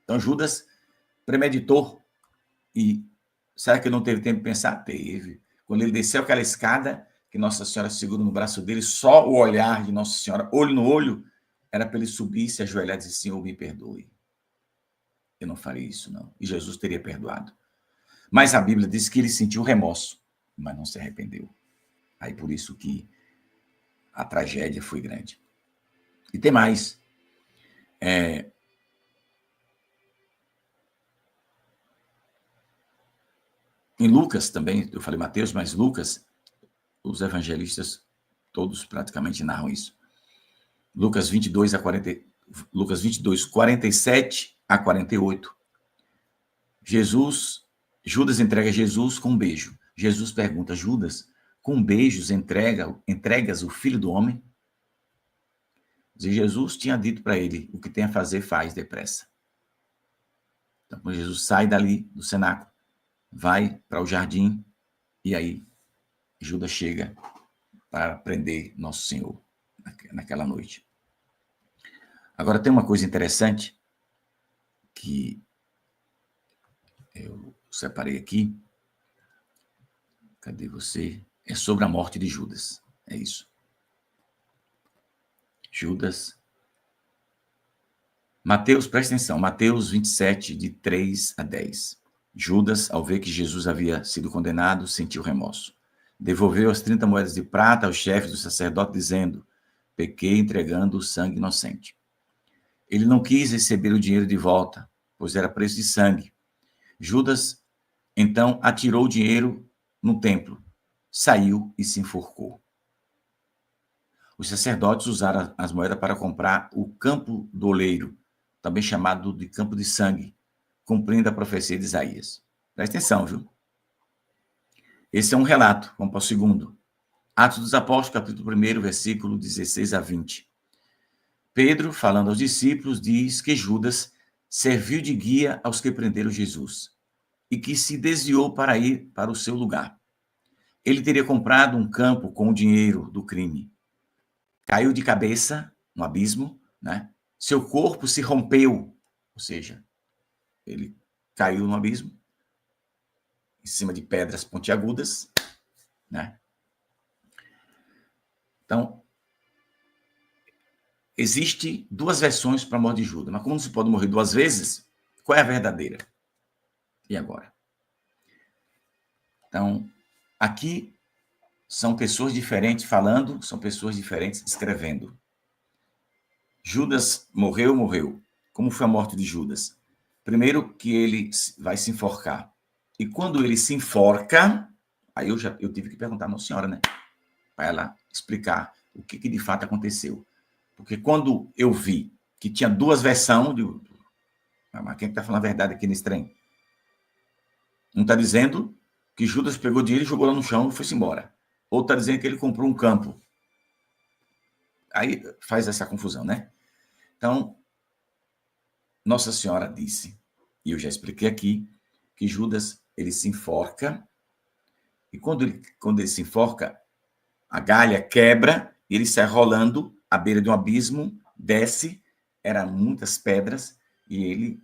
Então, Judas premeditou. E será que ele não teve tempo de pensar? Teve. Quando ele desceu aquela escada, que Nossa Senhora segura no braço dele, só o olhar de Nossa Senhora, olho no olho, era para ele subir, se ajoelhar e dizer: Senhor, me perdoe. Eu não farei isso, não. E Jesus teria perdoado. Mas a Bíblia diz que ele sentiu remorso, mas não se arrependeu. Aí por isso que a tragédia foi grande. E tem mais. Em Lucas também, eu falei Mateus, mas Lucas, os evangelistas todos praticamente narram isso. Lucas 22, 47 a 48. Judas entrega Jesus com um beijo. Jesus pergunta: Judas, com beijos entregas o Filho do Homem? E Jesus tinha dito para ele: o que tem a fazer, faz depressa. Então, quando Jesus sai dali do cenáculo, vai para o jardim, e aí Judas chega para prender Nosso Senhor naquela noite. Agora, tem uma coisa interessante que eu separei aqui. Cadê você? É sobre a morte de Judas. É isso. Judas. Mateus, presta atenção. Mateus 27, de 3 a 10. Judas, ao ver que Jesus havia sido condenado, sentiu remorso. Devolveu as 30 moedas de prata aos chefes do sacerdote, dizendo: pequei entregando o sangue inocente. Ele não quis receber o dinheiro de volta, pois era preço de sangue. Judas, então, atirou o dinheiro no templo, saiu e se enforcou. Os sacerdotes usaram as moedas para comprar o campo do oleiro, também chamado de campo de sangue, cumprindo a profecia de Isaías. Presta atenção, viu? Esse é um relato. Vamos para o segundo. Atos dos Apóstolos, capítulo 1, versículo 16 a 20. Pedro, falando aos discípulos, diz que Judas serviu de guia aos que prenderam Jesus e que se desviou para ir para o seu lugar. Ele teria comprado um campo com o dinheiro do crime. Caiu de cabeça no abismo, né? Seu corpo se rompeu, ou seja, ele caiu no abismo, em cima de pedras pontiagudas, né? Então, existe duas versões para a morte de Judas, mas como não se pode morrer duas vezes, qual é a verdadeira? E agora? Então, aqui são pessoas diferentes falando, são pessoas diferentes escrevendo. Judas morreu. Como foi a morte de Judas? Primeiro que ele vai se enforcar. E quando ele se enforca, aí eu tive que perguntar a Nossa Senhora, né? Para ela explicar o que de fato aconteceu. Porque quando eu vi que tinha duas versões, mas quem está falando a verdade aqui nesse trem? Um está dizendo que Judas pegou dinheiro e jogou lá no chão e foi-se embora. Outro está dizendo que ele comprou um campo. Aí faz essa confusão, né? Então, Nossa Senhora disse, e eu já expliquei aqui, que Judas, ele se enforca, e quando ele se enforca, a galha quebra, e ele sai rolando à beira de um abismo, desce, eram muitas pedras, e ele,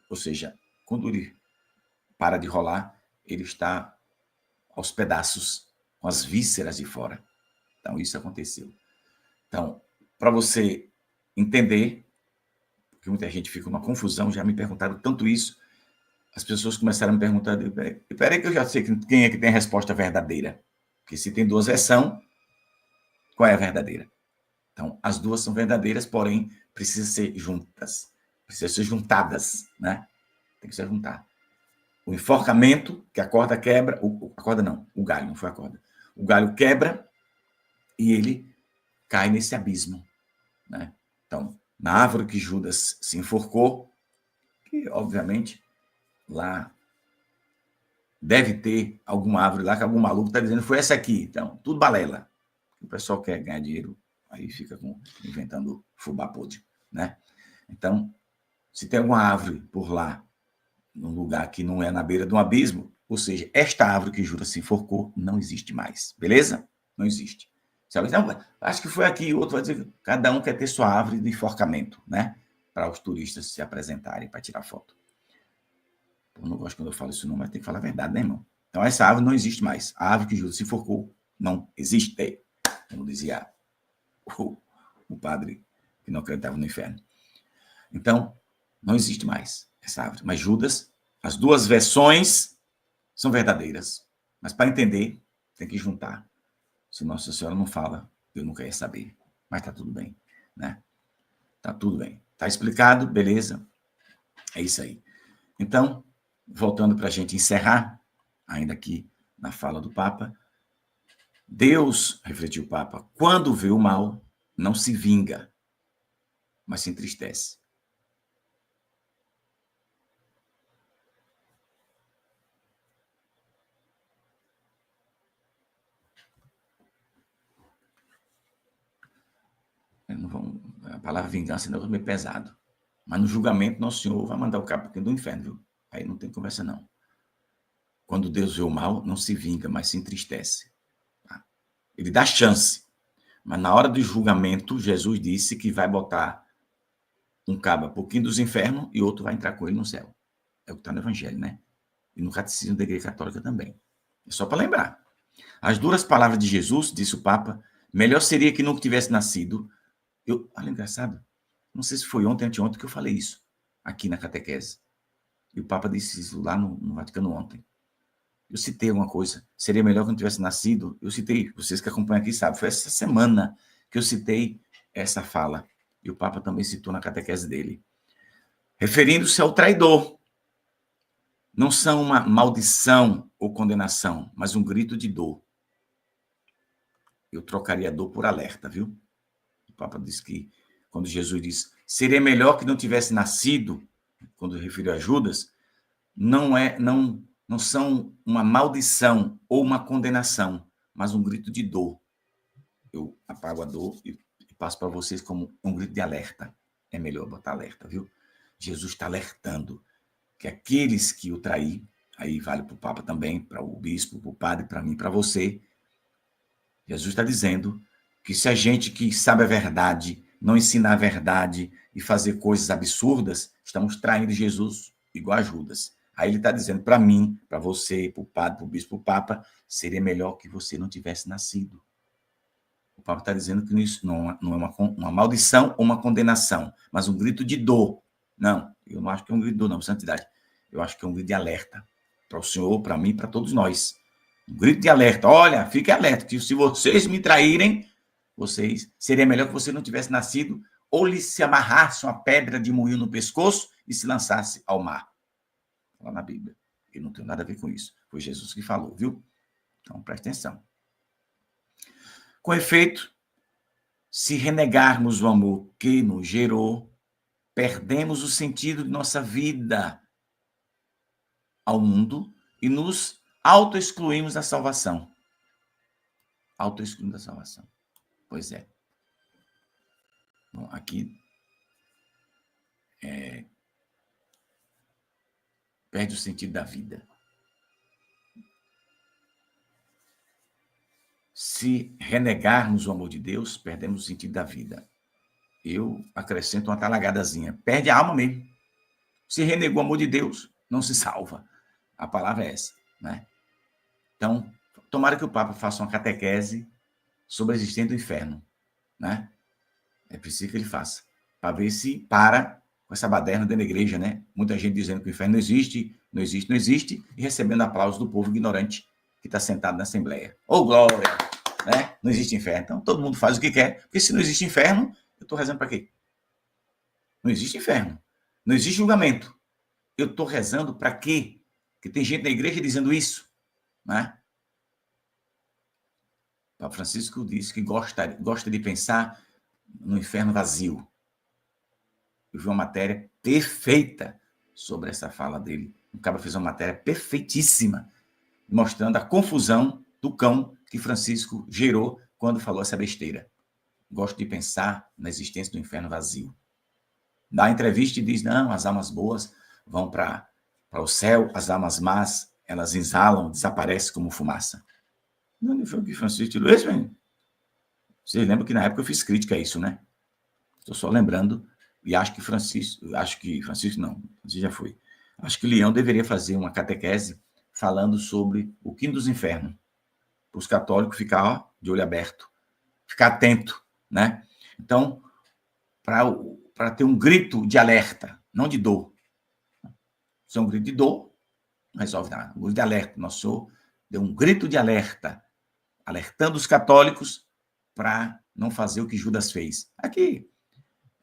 ou seja, quando ele para de rolar, ele está aos pedaços, com as vísceras de fora. Então, isso aconteceu. Então, para você entender, porque muita gente fica numa confusão, já me perguntaram tanto isso, as pessoas começaram a me perguntar, peraí que eu já sei quem é que tem a resposta verdadeira. Porque se tem duas versões, qual é a verdadeira? Então, as duas são verdadeiras, porém, precisam ser juntas. Precisam ser juntadas, né? Tem que se juntar. O enforcamento, que a corda quebra, a corda não, o galho, não foi a corda. O galho quebra e ele cai nesse abismo, né? Então, na árvore que Judas se enforcou, que obviamente lá deve ter alguma árvore lá que algum maluco está dizendo foi essa aqui. Então, tudo balela. O pessoal quer ganhar dinheiro, aí fica inventando fubá podre, né? Então, se tem alguma árvore por lá, num lugar que não é na beira de um abismo, ou seja, esta árvore que Judas se enforcou não existe mais, beleza? Não existe. Sabe? Então, acho que foi aqui, outro vai dizer que cada um quer ter sua árvore de enforcamento, né? Para os turistas se apresentarem para tirar foto. Eu não gosto quando eu falo isso não, mas tem que falar a verdade, né, irmão? Então, essa árvore não existe mais. A árvore que Judas se enforcou não existe, como dizia o padre que não acreditava no inferno. Então, não existe mais essa árvore. Mas Judas, as duas versões são verdadeiras. Mas para entender, tem que juntar. Se Nossa Senhora não fala, eu nunca ia saber. Mas está tudo bem, né? Está tudo bem. Está explicado? Beleza? É isso aí. Então, voltando para a gente encerrar, ainda aqui na fala do Papa, Deus, refletiu o Papa, quando vê o mal, não se vinga, mas se entristece. A palavra vingança é meio pesado. Mas no julgamento, Nosso Senhor vai mandar o cabo do inferno, viu? Aí não tem conversa, não. Quando Deus vê o mal, não se vinga, mas se entristece. Tá? Ele dá chance. Mas na hora do julgamento, Jesus disse que vai botar um cabo pouquinho dos infernos e outro vai entrar com ele no céu. É o que está no Evangelho, né? E no Catecismo da Igreja Católica também. É só para lembrar. As duras palavras de Jesus, disse o Papa, melhor seria que não tivesse nascido. Olha, engraçado. Não sei se foi ontem, anteontem, que eu falei isso, aqui na catequese. E o Papa disse isso lá no Vaticano ontem. Eu citei alguma coisa. Seria melhor que não tivesse nascido. Eu citei, vocês que acompanham aqui sabem, foi essa semana que eu citei essa fala. E o Papa também citou na catequese dele. Referindo-se ao traidor. Não são uma maldição ou condenação, mas um grito de dor. Eu trocaria dor por alerta, viu? O Papa disse que, quando Jesus disse, seria melhor que não tivesse nascido, quando referiu a Judas, não são uma maldição ou uma condenação, mas um grito de dor. Eu apago a dor e passo para vocês como um grito de alerta. É melhor botar alerta, viu? Jesus está alertando que aqueles que o traí, aí vale para o Papa também, para o bispo, para o padre, para mim, para você, Jesus está dizendo que se a gente que sabe a verdade não ensinar a verdade e fazer coisas absurdas, estamos traindo Jesus igual a Judas. Aí ele está dizendo para mim, para você, para o padre, para o bispo, para o Papa, seria melhor que você não tivesse nascido. O Papa está dizendo que isso não é uma maldição ou uma condenação, mas um grito de dor. Não, eu não acho que é um grito de dor, não, santidade. Eu acho que é um grito de alerta para o Senhor, para mim, para todos nós. Um grito de alerta. Olha, fique alerta, que se vocês me traírem, seria melhor que você não tivesse nascido ou lhe se amarrasse uma pedra de moinho no pescoço e se lançasse ao mar. Lá na Bíblia. Eu não tenho nada a ver com isso. Foi Jesus que falou, viu? Então, preste atenção. Com efeito, se renegarmos o amor que nos gerou, perdemos o sentido de nossa vida ao mundo e nos auto-excluímos da salvação. Auto-excluímos da salvação. Pois é. Bom, aqui perde o sentido da vida. Se renegarmos o amor de Deus, perdemos o sentido da vida. Eu acrescento uma talagadazinha. Perde a alma mesmo. Se renegou o amor de Deus, não se salva. A palavra é essa, né? Então, tomara que o Papa faça uma catequese sobre a existência do inferno, né? É preciso que ele faça, para ver se para com essa baderna dentro da igreja, né? Muita gente dizendo que o inferno não existe, não existe, não existe, e recebendo aplausos do povo ignorante que está sentado na Assembleia. Ô, glória! Né? Não existe inferno. Então, todo mundo faz o que quer, porque se não existe inferno, eu estou rezando para quê? Não existe inferno. Não existe julgamento. Eu estou rezando para quê? Porque tem gente na igreja dizendo isso, né? O Papa Francisco disse que gosta de pensar no inferno vazio. Eu vi uma matéria perfeita sobre essa fala dele. O cara fez uma matéria perfeitíssima, mostrando a confusão do cão que Francisco gerou quando falou essa besteira. Gosto de pensar na existência do inferno vazio. Dá entrevista e diz, não, as almas boas vão para o céu, as almas más, elas exalam, desaparecem como fumaça. Não foi o que Francisco tirou isso, menino? Vocês lembram que na época eu fiz crítica a isso, né? Estou só lembrando, e acho que Francisco não, Francisco já foi. Acho que Leão deveria fazer uma catequese falando sobre o quinto dos infernos, para os católicos ficar de olho aberto, ficar atento, né? Então, para ter um grito de alerta, não de dor. Se é um grito de dor, não resolve nada. Um grito de alerta. Nosso Senhor deu um grito de alerta, alertando os católicos para não fazer o que Judas fez. Aqui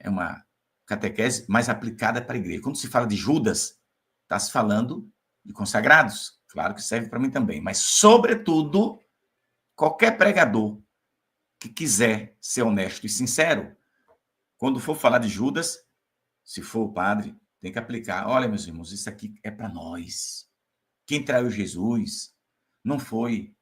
é uma catequese mais aplicada para a igreja. Quando se fala de Judas, está se falando de consagrados. Claro que serve para mim também. Mas, sobretudo, qualquer pregador que quiser ser honesto e sincero, quando for falar de Judas, se for o padre, tem que aplicar. Olha, meus irmãos, isso aqui é para nós. Quem traiu Jesus não foi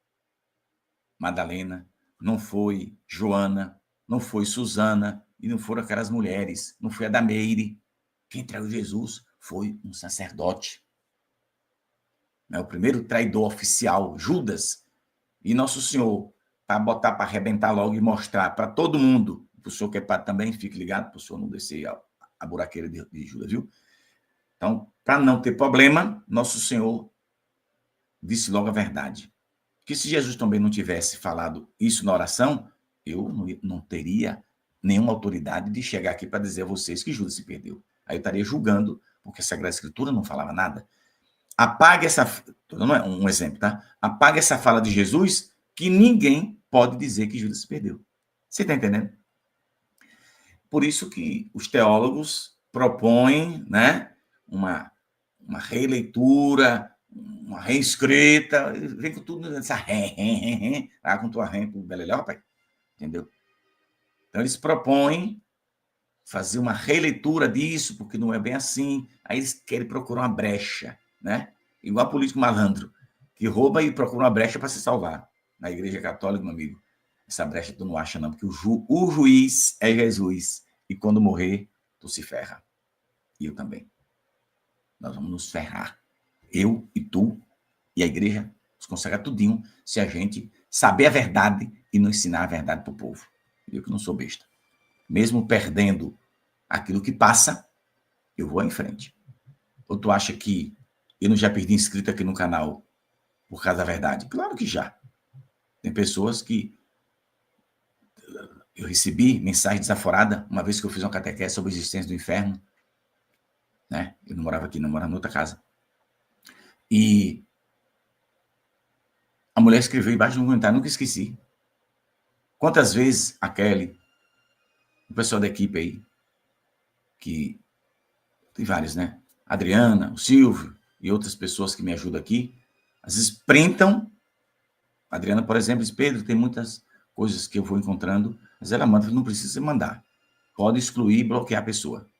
Madalena, não foi Joana, não foi Susana, e não foram aquelas mulheres, não foi a Dameire. Quem traiu Jesus foi um sacerdote. O primeiro traidor oficial, Judas. E Nosso Senhor, para botar para arrebentar logo e mostrar para todo mundo, para o senhor que é padre também, fique ligado, para o senhor não descer a buraqueira de Judas, viu? Então, para não ter problema, Nosso Senhor disse logo a verdade. Que se Jesus também não tivesse falado isso na oração, eu não teria nenhuma autoridade de chegar aqui para dizer a vocês que Judas se perdeu. Aí eu estaria julgando, porque a Sagrada Escritura não falava nada. Apague essa... Não é um exemplo, tá? Apague essa fala de Jesus que ninguém pode dizer que Judas se perdeu. Você está entendendo? Por isso que os teólogos propõem, né, uma releitura, uma reescrita, vem com tudo nessa com tua pro beleléu, rapaz. Entendeu? Então, eles propõem fazer uma releitura disso, porque não é bem assim. Aí eles querem procurar uma brecha, né? Igual político malandro, que rouba e procura uma brecha para se salvar. Na Igreja Católica, meu amigo, essa brecha tu não acha, não, porque o juiz é Jesus. E quando morrer, tu se ferra. E eu também. Nós vamos nos ferrar. Eu e tu e a igreja nos consagrar tudinho se a gente saber a verdade e não ensinar a verdade para o povo. Eu que não sou besta. Mesmo perdendo aquilo que passa, eu vou em frente. Ou tu acha que eu não já perdi inscrito aqui no canal por causa da verdade? Claro que já. Tem pessoas que eu recebi mensagem desaforada uma vez que eu fiz uma catequese sobre a existência do inferno. Né? Eu não morava aqui, não morava em outra casa. E a mulher escreveu embaixo de um comentário, nunca esqueci. Quantas vezes a Kelly, o pessoal da equipe aí, que tem vários, né? Adriana, o Silvio e outras pessoas que me ajudam aqui, às vezes printam. A Adriana, por exemplo, diz: Pedro, tem muitas coisas que eu vou encontrando, mas ela manda, não precisa mandar. Pode excluir e bloquear a pessoa,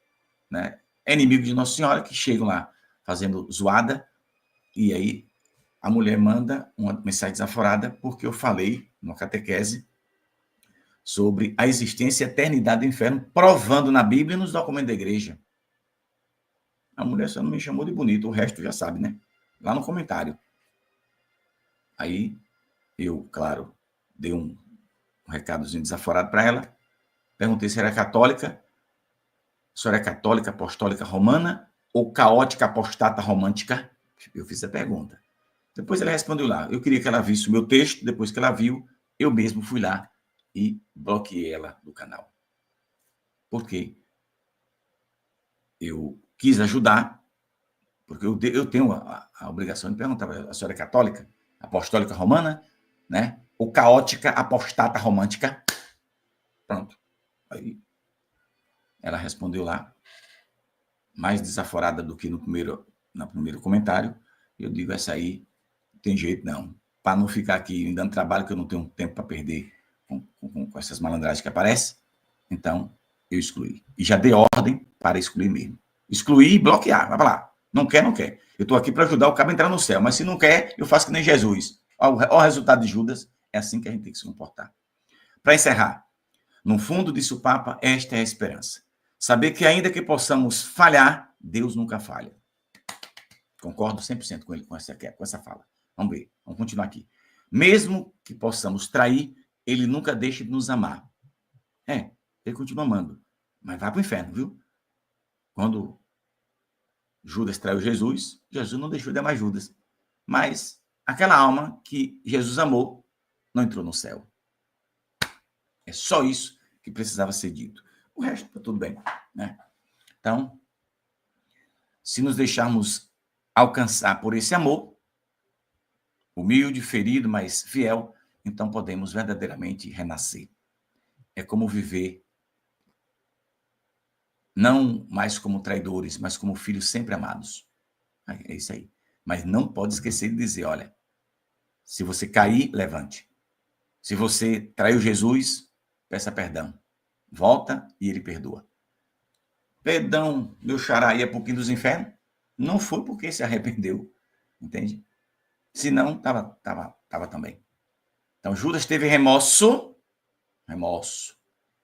né? É inimigo de Nossa Senhora que chegam lá fazendo zoada, e aí a mulher manda uma mensagem desaforada porque eu falei numa catequese sobre a existência e a eternidade do inferno, provando na Bíblia e nos documentos da igreja. A mulher só não me chamou de bonito, o resto já sabe, né? Lá no comentário. Aí eu, claro, dei um recadozinho desaforado para ela, perguntei se era católica, se era católica apostólica romana ou caótica apostata romântica. Eu fiz a pergunta. Depois ela respondeu lá. Eu queria que ela visse o meu texto, depois que ela viu, eu mesmo fui lá e bloqueei ela do canal. Por quê? Eu quis ajudar, porque eu tenho a obrigação de perguntar: a senhora é católica, apostólica romana, né? Ou caótica apostata romântica? Pronto. Aí ela respondeu lá, mais desaforada do que no primeiro comentário. Eu digo: essa aí não tem jeito não. Para não ficar aqui me dando trabalho, que eu não tenho tempo para perder com essas malandragens que aparecem, então eu excluí. E já dei ordem para excluir mesmo. Excluir e bloquear. Vai lá. Não quer, não quer. Eu estou aqui para ajudar o cara a entrar no céu, mas se não quer, eu faço que nem Jesus. Olha o resultado de Judas. É assim que a gente tem que se comportar. Para encerrar, no fundo, disse o Papa, esta é a esperança. Saber que ainda que possamos falhar, Deus nunca falha. Concordo 100% com ele, com essa fala. Vamos ver, vamos continuar aqui. Mesmo que possamos trair, ele nunca deixa de nos amar. Ele continua amando, mas vai para o inferno, viu? Quando Judas traiu Jesus, Jesus não deixou de amar Judas. Mas aquela alma que Jesus amou não entrou no céu. É só isso que precisava ser dito. O resto está tudo bem, né? Então, se nos deixarmos alcançar por esse amor, humilde, ferido, mas fiel, então podemos verdadeiramente renascer. É como viver não mais como traidores, mas como filhos sempre amados. É isso aí. Mas não pode esquecer de dizer: olha, se você cair, levante. Se você traiu Jesus, peça perdão. Volta e ele perdoa. Perdão, meu xará, ia para o quinto dos infernos? Não foi porque se arrependeu, entende? Senão, estava também. Então, Judas teve remorso.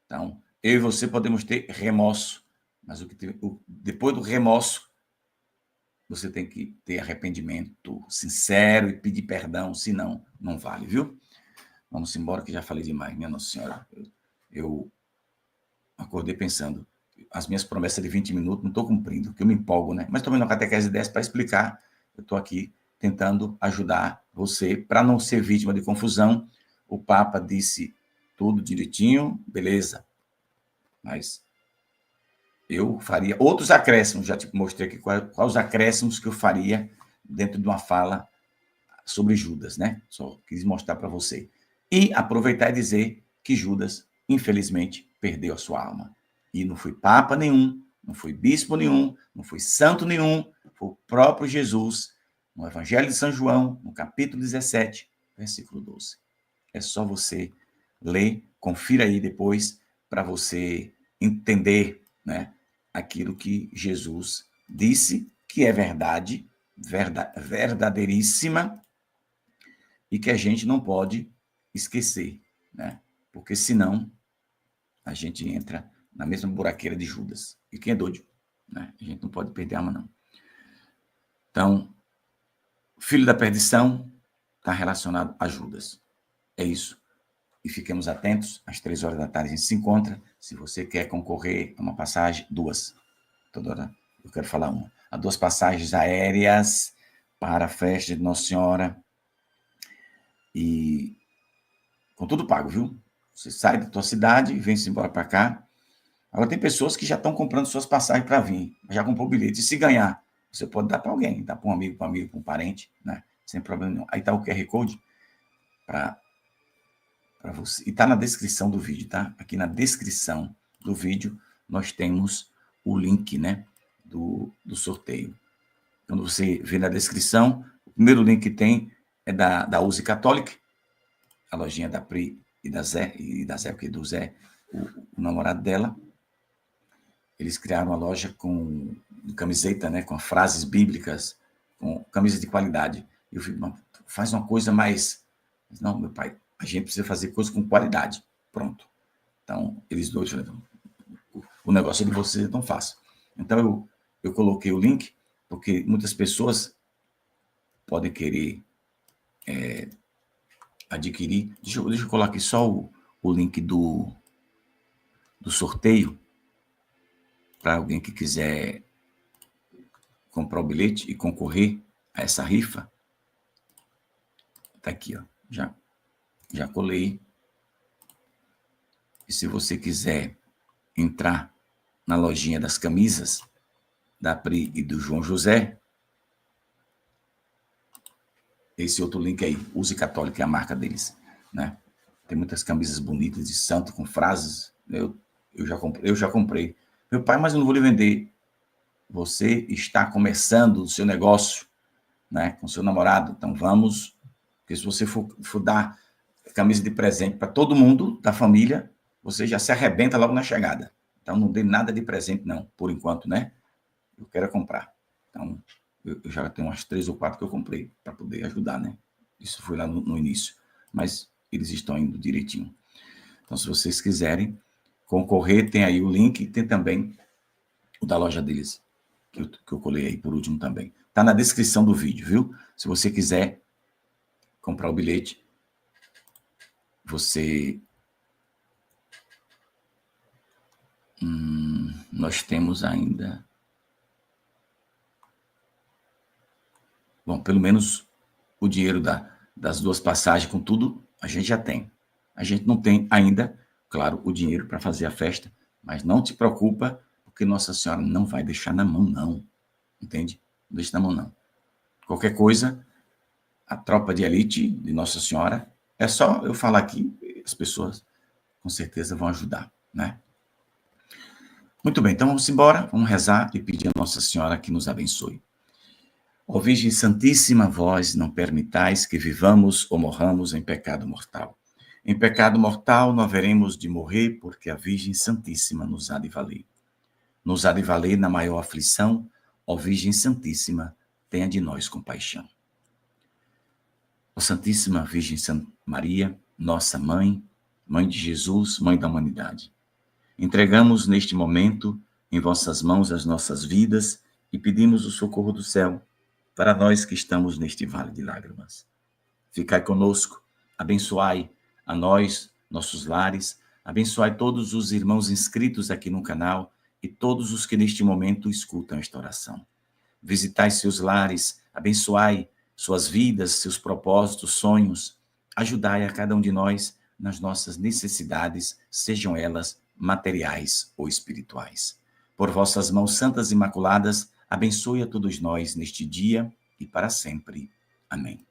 Então, eu e você podemos ter remorso, mas depois do remorso, você tem que ter arrependimento sincero e pedir perdão, senão não vale, viu? Vamos embora, que já falei demais, minha Nossa Senhora. Eu acordei pensando, as minhas promessas de 20 minutos não estou cumprindo, porque eu me empolgo, né? Mas estou vendo a catequese 10 para explicar. Eu estou aqui tentando ajudar você para não ser vítima de confusão. O Papa disse tudo direitinho, beleza. Mas eu faria outros acréscimos, já te mostrei aqui quais os acréscimos que eu faria dentro de uma fala sobre Judas, né? Só quis mostrar para você. E aproveitar e dizer que Judas, infelizmente, perdeu a sua alma. E não foi papa nenhum, não foi bispo nenhum, não foi santo nenhum, foi o próprio Jesus, no Evangelho de São João, no capítulo 17, versículo 12. É só você ler, confira aí depois, para você entender, né, aquilo que Jesus disse, que é verdade, verdadeiríssima, e que a gente não pode esquecer, né? Porque senão a gente entra na mesma buraqueira de Judas. E quem é doido, né? A gente não pode perder a alma, não. Então, filho da perdição está relacionado a Judas. É isso. E fiquemos atentos, às 3 horas da tarde a gente se encontra. Se você quer concorrer a uma passagem, 2. Toda hora eu quero falar uma. Há 2 passagens aéreas para a festa de Nossa Senhora. E com tudo pago, viu? Você sai da tua cidade e vem-se embora para cá. Agora tem pessoas que já estão comprando suas passagens para vir, já comprou o bilhete. E se ganhar, você pode dar para alguém, dar para um amigo, para um parente, né? Sem problema nenhum. Aí está o QR Code para você. E está na descrição do vídeo, tá? Aqui na descrição do vídeo nós temos o link, né? do sorteio. Quando você vê na descrição, o primeiro link que tem é da Use Catholic, a lojinha da Pri e da Zé, porque do Zé, o namorado dela. Eles criaram uma loja com camiseta, né, com frases bíblicas, com camisa de qualidade. Eu fico, faz uma coisa mais... Não, meu pai, a gente precisa fazer coisa com qualidade. Pronto. Então, eles dois falaram, o negócio é de vocês, então faça. Então, eu coloquei o link, porque muitas pessoas podem querer adquirir. Deixa eu colocar aqui só o link do sorteio, para alguém que quiser comprar o bilhete e concorrer a essa rifa. Tá aqui, ó. Já colei. E se você quiser entrar na lojinha das camisas da Pri e do João José, esse outro link aí, Use Católica, é a marca deles, né? Tem muitas camisas bonitas de santo com frases. Eu já comprei. Meu pai, mas eu não vou lhe vender. Você está começando o seu negócio, né, com seu namorado. Então vamos, porque se você for dar camisa de presente para todo mundo da família, você já se arrebenta logo na chegada. Então não dê nada de presente não, por enquanto, né? Eu quero comprar. Então eu já tenho umas 3 ou 4 que eu comprei para poder ajudar, né? Isso foi lá no início, mas eles estão indo direitinho. Então se vocês quiserem concorrer, tem aí o link, tem também o da loja deles, que eu colei aí por último também. Tá na descrição do vídeo, viu? Se você quiser comprar o bilhete, você... nós temos ainda... Bom, pelo menos o dinheiro das 2 passagens com tudo, a gente já tem. A gente não tem ainda, claro, o dinheiro para fazer a festa, mas não te preocupa, porque Nossa Senhora não vai deixar na mão, não. Entende? Não deixa na mão, não. Qualquer coisa, a tropa de elite de Nossa Senhora, é só eu falar aqui, as pessoas com certeza vão ajudar, né? Muito bem, então vamos embora, vamos rezar e pedir a Nossa Senhora que nos abençoe. Ó Virgem Santíssima, vós não permitais que vivamos ou morramos em pecado mortal. Em pecado mortal não haveremos de morrer, porque a Virgem Santíssima nos há de valer. Nos há de valer na maior aflição, ó Virgem Santíssima, tenha de nós compaixão. Ó Santíssima Virgem Maria, nossa Mãe, Mãe de Jesus, Mãe da humanidade, entregamos neste momento em vossas mãos as nossas vidas e pedimos o socorro do céu para nós que estamos neste vale de lágrimas. Ficai conosco, abençoai a nós, nossos lares, abençoai todos os irmãos inscritos aqui no canal e todos os que neste momento escutam esta oração. Visitai seus lares, abençoai suas vidas, seus propósitos, sonhos. Ajudai a cada um de nós nas nossas necessidades, sejam elas materiais ou espirituais. Por vossas mãos santas e imaculadas, abençoe a todos nós neste dia e para sempre. Amém.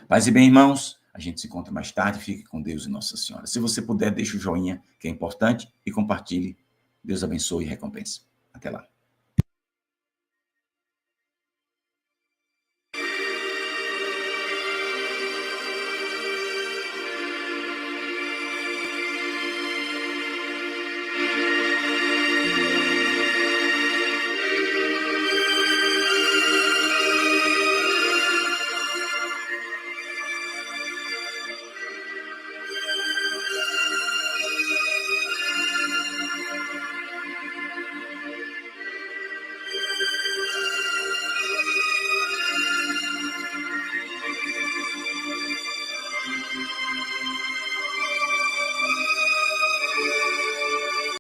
Paz e bem, irmãos. A gente se encontra mais tarde. Fique com Deus e Nossa Senhora. Se você puder, deixe o joinha, que é importante, e compartilhe. Deus abençoe e recompense. Até lá.